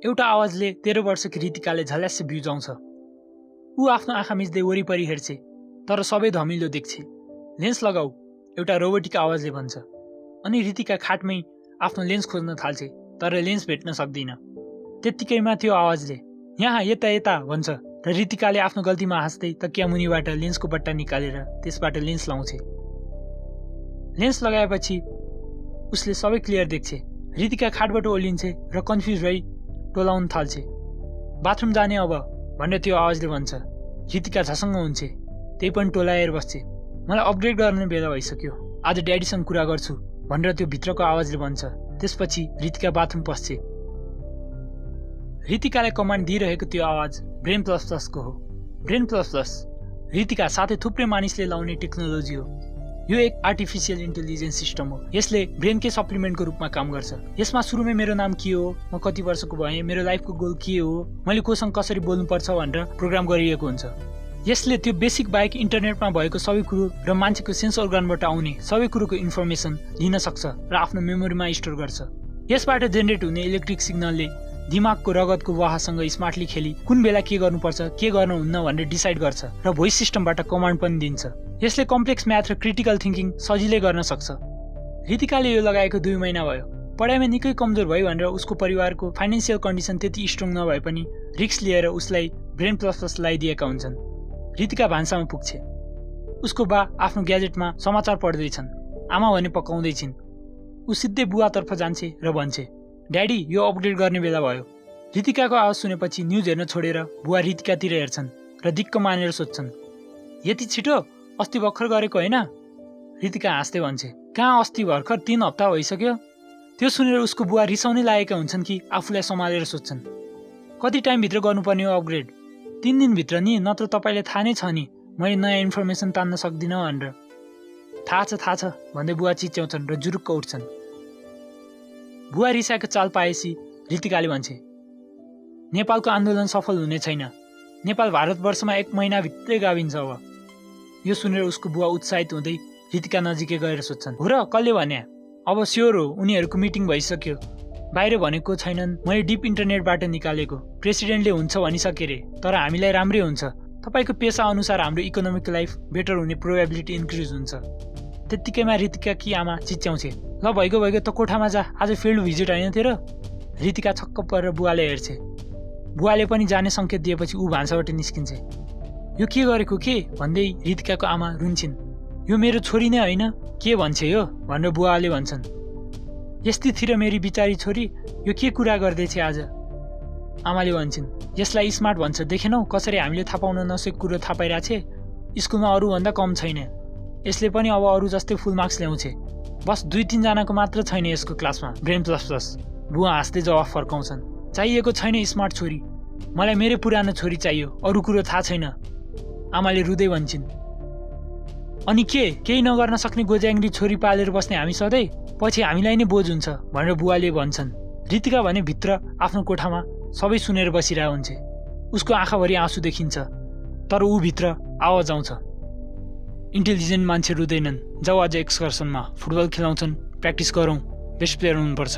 एउटा आवाजले 13 वर्षकी रितिकाले झल्यास्य बिउजाउँछ। ऊ आफ्नो आँखा मिच्दै वरिपरि हेर्छे, तर सबै धमिलो देख्छे। लेन्स लगाऊ, एउटा रोबोटिक आवाजले भन्छ। अनि रितिका खाटमै आफ्नो लेन्स खोज्न थाल्छे, तर लेन्स भेट्न सक्दिन। त्यत्तिकैमा त्यो आवाजले यहाँ यता यता भन्छ र रितिकाले आफ्नो गल्तीमा हाँस्दै तकिया मुनिबाट लेन्सको बट्टा निकालेर त्यसबाट लेन्स लाउँछे। लेन्स लगाएपछि उसले सबै क्लियर देख्छे। रितिका खाटबाट ओर्लिन्छे र कन्फ्युज भई टोलाउन थाल्छे। बाथरुम जाने अब भनेर त्यो आवाजले भन्छ। रितिका झसङ्ग हुन्छे, त्यही पनि टोलाएर बस्छे। मलाई अपग्रेड गर्ने बेला भइसक्यो, आज ड्याडीसँग कुरा गर्छु भनेर त्यो भित्रको आवाजले भन्छ। त्यसपछि रितिका बाथरुम पस्छे। रितिकालाई कमान्ड दिइरहेको त्यो आवाज ब्रेन प्लस प्लसको हो। ब्रेन प्लस प्लस रितिका साथै थुप्रै मानिसले लाउने टेक्नोलोजी हो। यो एक आर्टिफिसियल इन्टेलिजेन्स सिस्टम हो। यसले ब्रेनकै सप्लिमेन्टको रूपमा काम गर्छ। यसमा सुरुमै मेरो नाम के हो, म कति वर्षको भएँ, मेरो लाइफको गोल के हो, मैले कोसँग कसरी बोल्नुपर्छ भनेर प्रोग्राम गरिएको हुन्छ। यसले त्यो बेसिक बाहेक इन्टरनेटमा भएको सबै कुरो र मान्छेको सेन्स अर्गानबाट आउने सबै कुरोको इन्फर्मेसन लिन सक्छ र आफ्नो मेमोरीमा स्टोर गर्छ। यसबाट जेनेरेट हुने इलेक्ट्रिक सिग्नलले दिमागको रगतको वाहसँग स्मार्टली खेली कुन बेला के गर्नुपर्छ, के गर्नुहुन्न भनेर डिसाइड गर्छ र भोइस सिस्टमबाट कमान्ड पनि दिन्छ। यसले कम्प्लेक्स म्याथ र क्रिटिकल थिङ्किङ सजिलै गर्न सक्छ। रितिकाले यो लगाएको 2 महिना भयो। पढाइमा निकै कमजोर भयो भनेर उसको परिवारको फाइनेन्सियल कन्डिसन त्यति स्ट्रङ नभए पनि रिस्क लिएर उसलाई ब्रेन प्लस प्लस लगाइदिएका हुन्छन्। रितिका भान्सामा पुग्छे। उसको बा आफ्नो ग्याजेटमा समाचार पढ्दैछन्। आमा भने पकाउँदैछिन्। ऊ सिधै बुवातर्फ जान्छे र भन्छे, ड्याडी यो अपग्रेड गर्ने बेला भयो। रितिकाको आवाज सुनेपछि न्युज हेर्न छोडेर बुवा रितिकातिर हेर्छन् र दिक्क मानेर सोध्छन्, यति छिटो? अस्ति भर्खर गरेको होइन? रितिका हाँस्दै भन्छे, कहाँ अस्ति भर्खर, 3 हप्ता भइसक्यो। त्यो सुनेर उसको बुवा रिसाउनै लागेका हुन्छन् कि आफूलाई सम्हालेर सोध्छन्, कति टाइमभित्र गर्नुपर्ने हो अपग्रेड? 3 दिनभित्र नि, नत्र तपाईँले थाहा नै छ नि मैले नयाँ इन्फर्मेसन तान्न सक्दिनँ भनेर। थाहा छ भन्दै बुवा चिच्याउँछन् र जुरुक्क उठ्छन्। बुवा रिसाएको चाल पाएपछि रितिकाले भन्छे, नेपालको आन्दोलन सफल हुने छैन। नेपाल भारतवर्षमा 1 महिनाभित्रै गाभिन्छ अब। यो सुनेर उसको बुवा उत्साहित हुँदै रितिका नजिकै गएर सोध्छन्, हो र कसले भन्या? अब स्योर हो, उनीहरूको मिटिङ भइसक्यो। बाहिर भनेको छैनन्, मैले डिप इन्टरनेटबाट निकालेको। प्रेसिडेन्टले हुन्छ भनिसके रे, तर हामीलाई राम्रै हुन्छ। तपाईँको पेसा अनुसार हाम्रो इकोनोमिक लाइफ बेटर हुने प्रोबेबिलिटी इन्क्रिज हुन्छ। त्यत्तिकैमा रितिकाकी आमा चिच्याउँछे, ल भइगयो त कोठामा जा, आज फिल्ड भिजिट होइन तेरो? रितिका छक्क परेर बुवाले हेर्छे। बुवाले पनि जाने सङ्केत दिएपछि ऊ भान्साबाट निस्किन्छे। यो के गरेको के भन्दै रितिकाको आमा रुन्छिन्। यो मेरो छोरी नै होइन, के भन्छे यो भनेर बुवाले भन्छन्। यस्तै थिर मेरी बिचारी छोरी, यो के कुरा गर्दैछ आज? आमाले भन्छन्, यसलाई स्मार्ट भन्छ, देखेनौ कसरी हामीले थाहा पाउन नसकेको कुरो थाहा पाइरहेछे? स्कुलमा अरूभन्दा कम छैन। यसले पनि अब अरू जस्तै फुल मार्क्स ल्याउँछे। बस 2-3 जनाको मात्र छैन यसको क्लासमा ब्रेन प्लस प्लस। बुवा हाँस्दै जवाफ फर्काउँछन्, चाहिएको छैन स्मार्ट छोरी, मलाई मेरो पुरानो छोरी चाहियो, अरू कुरो थाहा छैन। आमाले रुँदै भन्छन्, अनि केही नगर्न सक्ने गोज्याङ्ग्री छोरी पालेर बस्ने हामी सधैँ, पछि हामीलाई नै बोझ हुन्छ भनेर बुवाले भन्छन्। रितिका भने भित्र आफ्नो कोठामा सबै सुनेर बसिरहेको हुन्छ। उसको आँखाभरि आँसु देखिन्छ, तर ऊ भित्र आवाज आउँछ, इन्टेलिजेन्ट मान्छे रुँदैनन्, जाऊ आज एक्सकर्सनमा, फुटबल खेलाउँछन्, प्र्याक्टिस गरौँ, बेस्ट प्लेयर हुनुपर्छ।